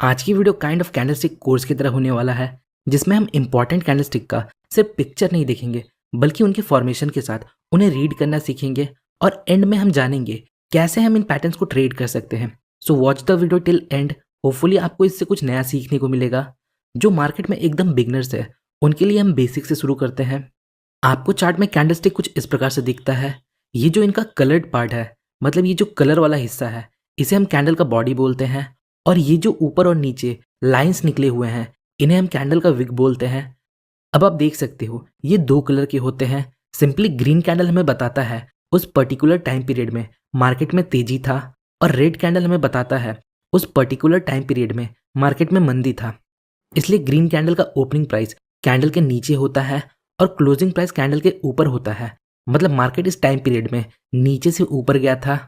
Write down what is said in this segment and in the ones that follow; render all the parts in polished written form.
आज की video kind of candlestick course की तरह होने वाला है, जिसमें हम इंपॉर्टेंट कैंडलस्टिक का सिर्फ पिक्चर नहीं देखेंगे बल्कि उनके फॉर्मेशन के साथ उन्हें रीड करना सीखेंगे और एंड में हम जानेंगे कैसे हम इन पैटर्न्स को ट्रेड कर सकते हैं। So watch the video till and. Hopefully आपको इससे कुछ नया सीखने को मिलेगा। जो मार्केट में एकदम बिगनर्स है उनके लिए हम बेसिक से शुरू करते हैं। आपको चार्ट में कैंडलस्टिक कुछ इस प्रकार से दिखता है। ये जो इनका कलर्ड पार्ट है, मतलब ये जो कलर वाला हिस्सा है, इसे हम कैंडल का बॉडी बोलते हैं। और ये जो ऊपर और नीचे लाइंस निकले हुए हैं, इन्हें हम कैंडल का विक बोलते हैं। अब आप देख सकते हो ये दो कलर के होते हैं। सिंपली ग्रीन कैंडल हमें बताता है उस पर्टिकुलर टाइम पीरियड में मार्केट में तेजी था, और रेड कैंडल हमें बताता है उस पर्टिकुलर टाइम पीरियड में मार्केट में मंदी था। इसलिए ग्रीन कैंडल का ओपनिंग प्राइस कैंडल के नीचे होता है और क्लोजिंग प्राइस कैंडल के ऊपर होता है। मतलब मार्केट इस टाइम पीरियड में नीचे से ऊपर गया था।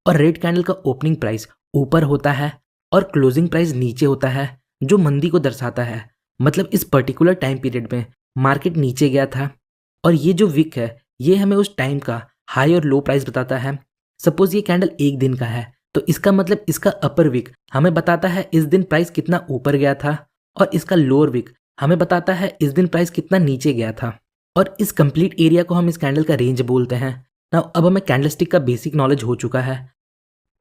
और रेड कैंडल का ओपनिंग प्राइस ऊपर होता है और क्लोजिंग प्राइस नीचे होता है, जो मंदी को दर्शाता है। मतलब इस पर्टिकुलर टाइम पीरियड में मार्केट नीचे गया था। और ये जो विक है ये हमें उस टाइम का हाई और लो प्राइस बताता है। सपोज ये कैंडल एक दिन का है, तो इसका मतलब इसका अपर विक हमें बताता है इस दिन प्राइस कितना ऊपर गया था, और इसका लोअर विक हमें बताता है इस दिन प्राइस कितना नीचे गया था। और इस कंप्लीट एरिया को हम इस कैंडल का रेंज बोलते हैं। नाउ अब हमें कैंडलस्टिक का बेसिक नॉलेज हो चुका है,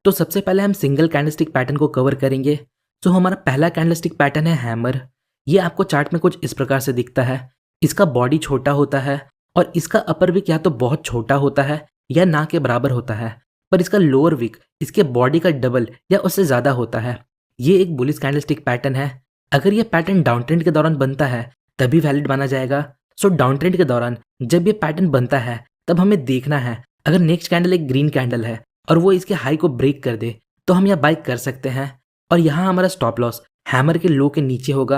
तो सबसे पहले हम सिंगल कैंडलस्टिक पैटर्न को कवर करेंगे। तो हमारा पहला कैंडलस्टिक पैटर्न है हैमर। ये आपको चार्ट में कुछ इस प्रकार से दिखता है। इसका बॉडी छोटा होता है और इसका अपर विक या तो बहुत छोटा होता है या ना के बराबर होता है, पर इसका लोअर विक इसके बॉडी का डबल या उससे ज़्यादा होता है। ये एक बुलिश कैंडलस्टिक पैटर्न है। अगर ये पैटर्न डाउन ट्रेंड के दौरान बनता है तभी वैलिड माना जाएगा। सो डाउन ट्रेंड के दौरान जब ये पैटर्न बनता है तब हमें देखना है, अगर नेक्स्ट कैंडल एक ग्रीन कैंडल है और वो इसके हाई को ब्रेक कर दे तो हम यह बाई कर सकते हैं। और यहाँ हमारा स्टॉप लॉस हैमर के लो के नीचे होगा।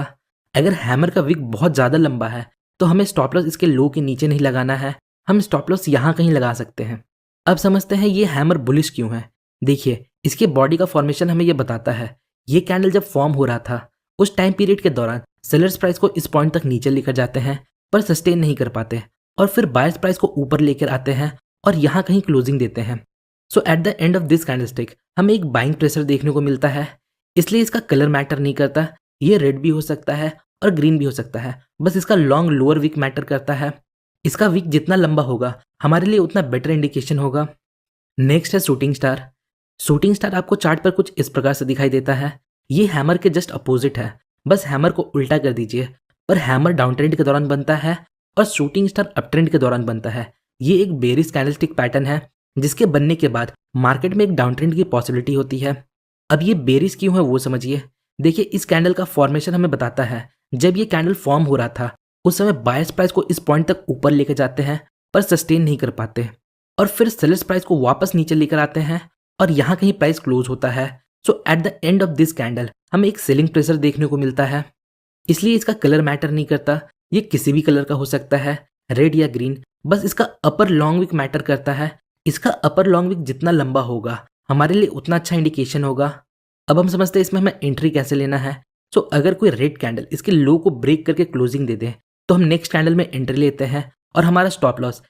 अगर हैमर का विक बहुत ज़्यादा लंबा है तो हमें स्टॉप लॉस इसके लो के नीचे नहीं लगाना है, हम स्टॉप लॉस यहाँ कहीं लगा सकते हैं। अब समझते हैं ये हैमर बुलिश क्यों है। देखिए इसके बॉडी का फॉर्मेशन हमें यह बताता है। ये कैंडल जब फॉर्म हो रहा था उस टाइम पीरियड के दौरान सेलर्स प्राइस को इस पॉइंट तक नीचे लेकर जाते हैं पर सस्टेन नहीं कर पाते, और फिर बायर्स प्राइस को ऊपर लेकर आते हैं और यहाँ कहीं क्लोजिंग देते हैं। So at the end of this candlestick हमें एक बाइंग प्रेशर देखने को मिलता है। इसलिए इसका कलर मैटर नहीं करता। ये रेड भी हो सकता है और ग्रीन भी हो सकता है, बस इसका लॉन्ग लोअर विक मैटर करता है। इसका विक जितना लंबा होगा हमारे लिए उतना बेटर इंडिकेशन होगा। नेक्स्ट है शूटिंग स्टार। शूटिंग स्टार आपको चार्ट पर कुछ इस प्रकार से दिखाई देता है। ये हैमर के जस्ट अपोजिट है, बस हैमर को उल्टा कर दीजिए। पर हैमर डाउन ट्रेंड के दौरान बनता है और शूटिंग स्टार अप ट्रेंड के दौरान बनता है। ये एक बेरिश कैंडलस्टिक पैटर्न है जिसके बनने के बाद मार्केट में एक डाउन ट्रेंड की पॉसिबिलिटी होती है। अब ये बेरिश क्यों है वो समझिए। देखिए इस कैंडल का फॉर्मेशन हमें बताता है जब ये कैंडल फॉर्म हो रहा था उस समय बायर्स प्राइस को इस पॉइंट तक ऊपर लेकर जाते हैं पर सस्टेन नहीं कर पाते, और फिर सेलर्स प्राइस को वापस नीचे लेकर आते हैं और यहाँ कहीं प्राइस क्लोज होता है। So at the end of this candle हमें एक सेलिंग प्रेशर देखने को मिलता है। इसलिए इसका कलर मैटर नहीं करता। ये किसी भी कलर का हो सकता है, रेड या ग्रीन, बस इसका अपर लॉन्ग विक मैटर करता है। इसका अपर लॉन्ग विक जितना लंबा होगा हमारे लिए उतना अच्छा इंडिकेशन होगा। अब हम समझते हैं इसमें हमें एंट्री कैसे लेना है। सो अगर कोई रेड कैंडल इसके लो को ब्रेक करके क्लोजिंग दे दे तो हम नेक्स्ट कैंडल में एंट्री लेते हैं और हमारा स्टॉप लॉस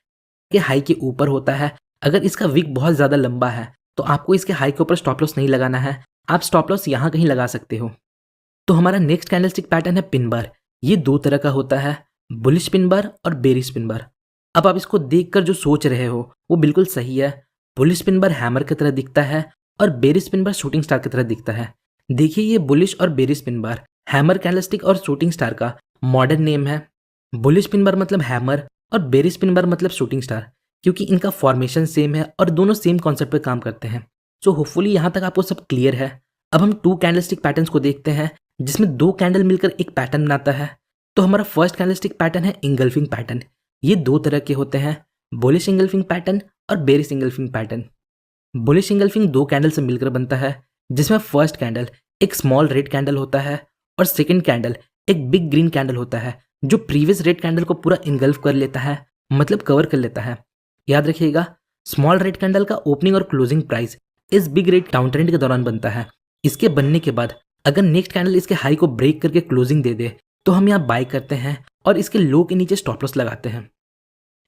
के हाई के ऊपर होता है। अगर इसका विक बहुत ज़्यादा लंबा है तो आपको इसके हाई के ऊपर स्टॉप लॉस नहीं लगाना है, आप स्टॉप लॉस यहाँ कहीं लगा सकते हो। तो हमारा नेक्स्ट कैंडलस्टिक पैटर्न है पिन बार। ये दो तरह का होता है, बुलिश पिन बार और बेरिश पिन बार। अब आप इसको देखकर जो सोच रहे हो वो बिल्कुल सही है। बुलिश पिन बार हैमर की तरह दिखता है और bearish pin bar shooting star की तरह दिखता है। देखिए ये बुलिश और bearish pin bar hammer candlestick और शूटिंग स्टार का मॉडर्न नेम है। बुलिश पिन बार मतलब हैमर और बेरिश पिन बार मतलब शूटिंग स्टार, क्योंकि इनका फॉर्मेशन सेम है और दोनों सेम कॉन्सेप्ट पे काम करते हैं। सो होपफुली यहाँ तक आपको सब क्लियर है। अब हम टू कैंडलस्टिक पैटर्न्स को देखते हैं जिसमें दो कैंडल मिलकर एक पैटर्न बनाता है। तो हमारा फर्स्ट कैंडलस्टिक पैटर्न है इंगल्फिंग पैटर्न। ये दो तरह के होते हैं, बुलिश इंगल्फिंग पैटर्न और bearish engulfing pattern. Bullish engulfing दो कैंडल से मिलकर बनता है, जिसमें फर्स्ट कैंडल एक स्मॉल रेड कैंडल होता है और सेकेंड कैंडल एक बिग ग्रीन कैंडल होता है जो प्रीवियस रेड कैंडल को पूरा इंगल्फ कर लेता है, मतलब कवर कर लेता है। याद रखिएगा स्मॉल रेड कैंडल का ओपनिंग और क्लोजिंग प्राइस इस बिग रेड डाउन ट्रेंड के दौरान बनता है। इसके बनने के बाद अगर नेक्स्ट कैंडल इसके हाई को ब्रेक करके क्लोजिंग दे दे तो हम यहाँ बाय करते हैं और इसके लो के नीचे स्टॉप लॉस लगाते हैं।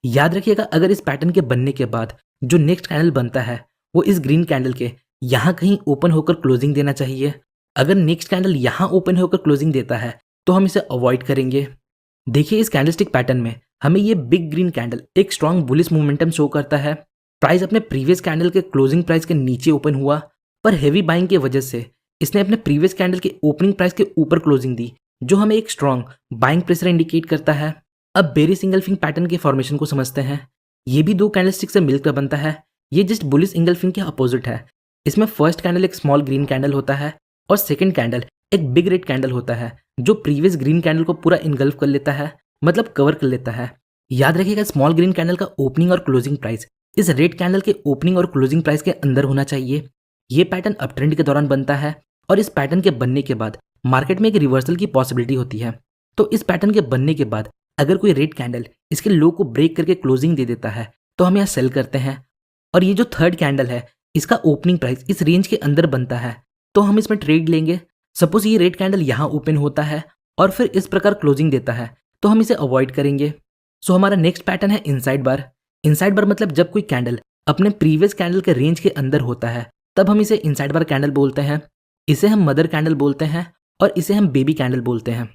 याद रखिएगा अगर इस पैटर्न के बनने के बाद जो नेक्स्ट कैंडल बनता है वो इस ग्रीन कैंडल के यहाँ कहीं ओपन होकर क्लोजिंग देना चाहिए। अगर नेक्स्ट कैंडल यहाँ ओपन होकर क्लोजिंग देता है तो हम इसे अवॉइड करेंगे। देखिए इस कैंडलस्टिक पैटर्न में हमें ये बिग ग्रीन कैंडल एक स्ट्रॉन्ग बुलिश मोमेंटम शो करता है। प्राइस अपने प्रीवियस कैंडल के क्लोजिंग प्राइस के नीचे ओपन हुआ, पर हेवी बाइंग की वजह से इसने अपने प्रीवियस कैंडल के ओपनिंग प्राइस के ऊपर क्लोजिंग दी, जो हमें एक स्ट्रॉन्ग बाइंग प्रेशर इंडिकेट करता है। अब बेरिश इंगल्फिंग पैटर्न के फॉर्मेशन को समझते हैं। ये भी दो कैंडलस्टिक से मिलकर बनता है। ये जस्ट बुलिश इंगल्फिंग के अपोजिट है। इसमें फर्स्ट कैंडल एक स्मॉल ग्रीन कैंडल होता है और सेकंड कैंडल एक बिग रेड कैंडल होता है, जो प्रीवियस ग्रीन कैंडल को पूरा इनगल्फ कर लेता है, मतलब कवर कर लेता है। याद रखिएगा स्मॉल ग्रीन कैंडल का ओपनिंग और क्लोजिंग प्राइस इस रेड कैंडल के ओपनिंग और क्लोजिंग प्राइस के अंदर होना चाहिए। ये पैटर्न अप ट्रेंड के दौरान बनता है और इस पैटर्न के बनने के बाद मार्केट में एक रिवर्सल की पॉसिबिलिटी होती है। तो इस पैटर्न के बनने के बाद अगर कोई रेड कैंडल इसके लो को ब्रेक करके क्लोजिंग दे देता है तो हम यहाँ सेल करते हैं। और ये जो थर्ड कैंडल है इसका ओपनिंग प्राइस इस रेंज के अंदर बनता है तो हम इसमें ट्रेड लेंगे। सपोज ये रेड कैंडल यहाँ ओपन होता है और फिर इस प्रकार क्लोजिंग देता है तो हम इसे अवॉइड करेंगे। सो हमारा नेक्स्ट पैटर्न है इनसाइड बार। इनसाइड बार मतलब जब कोई कैंडल अपने प्रीवियस कैंडल के रेंज के अंदर होता है तब हम इसे इनसाइड बार कैंडल बोलते हैं। इसे हम मदर कैंडल बोलते हैं और इसे हम बेबी कैंडल बोलते हैं।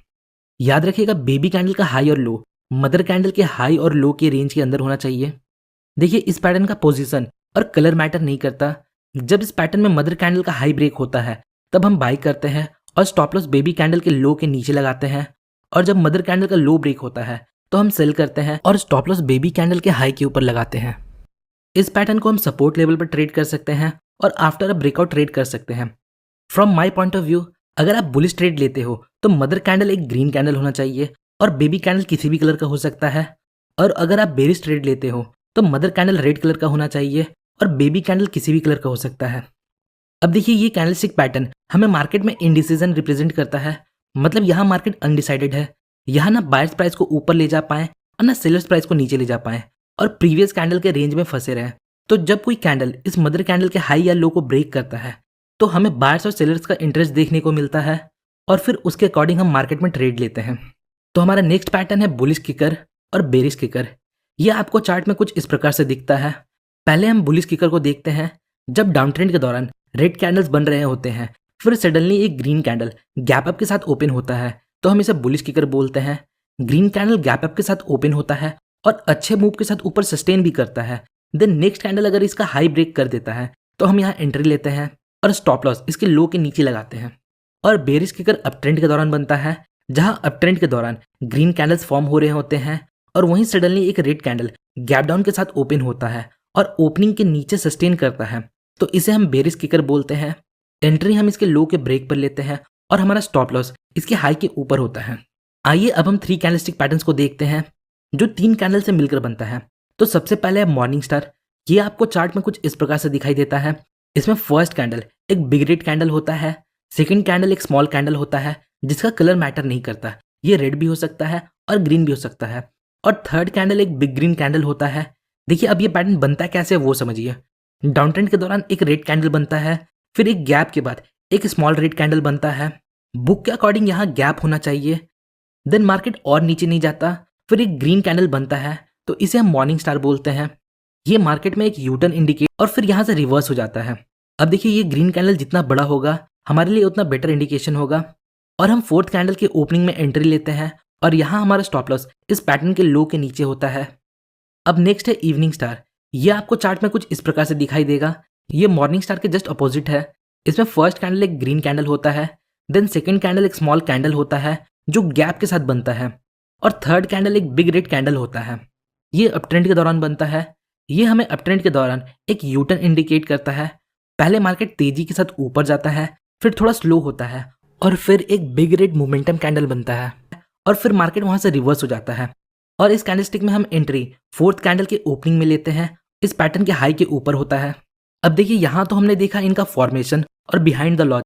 याद रखिएगा बेबी कैंडल का हाई और लो मदर कैंडल के हाई और लो के रेंज के अंदर होना चाहिए। देखिए इस पैटर्न का पोजीशन और कलर मैटर नहीं करता। जब इस पैटर्न में मदर कैंडल का हाई ब्रेक होता है तब हम बाई करते हैं और स्टॉप लॉस बेबी कैंडल के लो के नीचे लगाते हैं, और जब मदर कैंडल का लो ब्रेक होता है तो हम सेल करते हैं और स्टॉप लॉस बेबी कैंडल के हाई के ऊपर लगाते हैं। इस पैटर्न को हम सपोर्ट लेवल पर ट्रेड कर सकते हैं और आफ्टर अ ब्रेकआउट ट्रेड कर सकते हैं। From my point of view अगर आप बुलिश ट्रेड लेते हो तो मदर कैंडल एक ग्रीन कैंडल होना चाहिए और बेबी कैंडल किसी भी कलर का हो सकता है। और अगर आप बेरिश ट्रेड लेते हो तो मदर कैंडल रेड कलर का होना चाहिए और बेबी कैंडल किसी भी कलर का हो सकता है। अब देखिए ये कैंडलस्टिक पैटर्न हमें मार्केट में इंडिसीजन रिप्रेजेंट करता है। मतलब यहाँ मार्केट अनडिसाइडेड है। यहाँ ना बायर्स प्राइस को ऊपर ले जा पाए और ना सेलर्स प्राइस को नीचे ले जा पाए और प्रीवियस कैंडल के रेंज में फंसे रहे। तो जब कोई कैंडल इस मदर कैंडल के हाई या लो को ब्रेक करता है तो हमें बायर्स और सेलर्स का इंटरेस्ट देखने को मिलता है और फिर उसके अकॉर्डिंग हम मार्केट में ट्रेड लेते हैं। तो हमारा नेक्स्ट पैटर्न है बुलिश किकर और बेरिश किकर। ये आपको चार्ट में कुछ इस प्रकार से दिखता है। पहले हम बुलिश किकर को देखते हैं। जब डाउन ट्रेंड के दौरान रेड कैंडल्स बन रहे होते हैं फिर सडनली एक ग्रीन कैंडल गैप अप के साथ ओपन होता है तो हम इसे बुलिश किकर बोलते हैं। ग्रीन कैंडल गैप अप के साथ ओपन होता है और अच्छे मूव के साथ ऊपर सस्टेन भी करता है। देन नेक्स्ट कैंडल अगर इसका हाई ब्रेक कर देता है तो हम यहाँ एंट्री लेते हैं और स्टॉप लॉस इसके लो के नीचे लगाते हैं। और बेरिश किकर अप ट्रेंड के दौरान बनता है, जहाँ अप ट्रेंड के दौरान ग्रीन कैंडल्स फॉर्म हो रहे होते हैं और वहीं सडनली एक रेड कैंडल गैप डाउन के साथ ओपन होता है और ओपनिंग के नीचे सस्टेन करता है तो इसे हम बेरिश किकर बोलते हैं। एंट्री हम इसके लो के ब्रेक पर लेते हैं और हमारा स्टॉप लॉस इसके हाई के ऊपर होता है। आइए अब हम 3 कैंडलस्टिक पैटर्न्स को देखते हैं जो 3 कैंडल से मिलकर बनता है। तो सबसे पहले है मॉर्निंग स्टार। ये आपको चार्ट में कुछ इस प्रकार से दिखाई देता है। इसमें फर्स्ट कैंडल एक बिग रेड कैंडल होता है, सेकंड कैंडल एक स्मॉल कैंडल होता है जिसका कलर मैटर नहीं करता, ये रेड भी हो सकता है और ग्रीन भी हो सकता है, और थर्ड कैंडल एक बिग ग्रीन कैंडल होता है। देखिए अब ये पैटर्न बनता कैसे वो समझिए। डाउन ट्रेंड के दौरान एक रेड कैंडल बनता है, फिर एक गैप के बाद एक स्मॉल रेड कैंडल बनता है। बुक के अकॉर्डिंग यहाँ गैप होना चाहिए। देन मार्केट और नीचे नहीं जाता, फिर एक ग्रीन कैंडल बनता है तो इसे हम मॉर्निंग स्टार बोलते हैं। ये मार्केट में एक यूटर्न इंडिकेट और फिर यहाँ से रिवर्स हो जाता है। अब देखिए ये ग्रीन कैंडल जितना बड़ा होगा हमारे लिए उतना बेटर इंडिकेशन होगा। और हम फोर्थ कैंडल के ओपनिंग में एंट्री लेते हैं और यहाँ हमारा स्टॉप लॉस इस पैटर्न के लो के नीचे होता है। अब नेक्स्ट है इवनिंग स्टार। ये आपको चार्ट में कुछ इस प्रकार से दिखाई देगा। ये मॉर्निंग स्टार के जस्ट अपोजिट है। इसमें फर्स्ट कैंडल एक ग्रीन कैंडल होता है, देन सेकंड कैंडल एक स्मॉल कैंडल होता है जो गैप के साथ बनता है, और थर्ड कैंडल एक बिग रेड कैंडल होता है। ये अप ट्रेंड के दौरान बनता है। ये हमें अप ट्रेंड के दौरान एक यूटर्न इंडिकेट करता है। पहले मार्केट तेजी के साथ ऊपर जाता है, फिर थोड़ा स्लो होता है और फिर एक बिग रेड मोमेंटम कैंडल बनता है और फिर मार्केट वहां से रिवर्स हो जाता है। और इस कैंडलस्टिक में हम एंट्री फोर्थ कैंडल के ओपनिंग में लेते हैं। इस पैटर्न के हाई के ऊपर होता है। अब देखिए यहाँ तो हमने देखा इनका फॉर्मेशन और बिहाइंड द लॉजिक।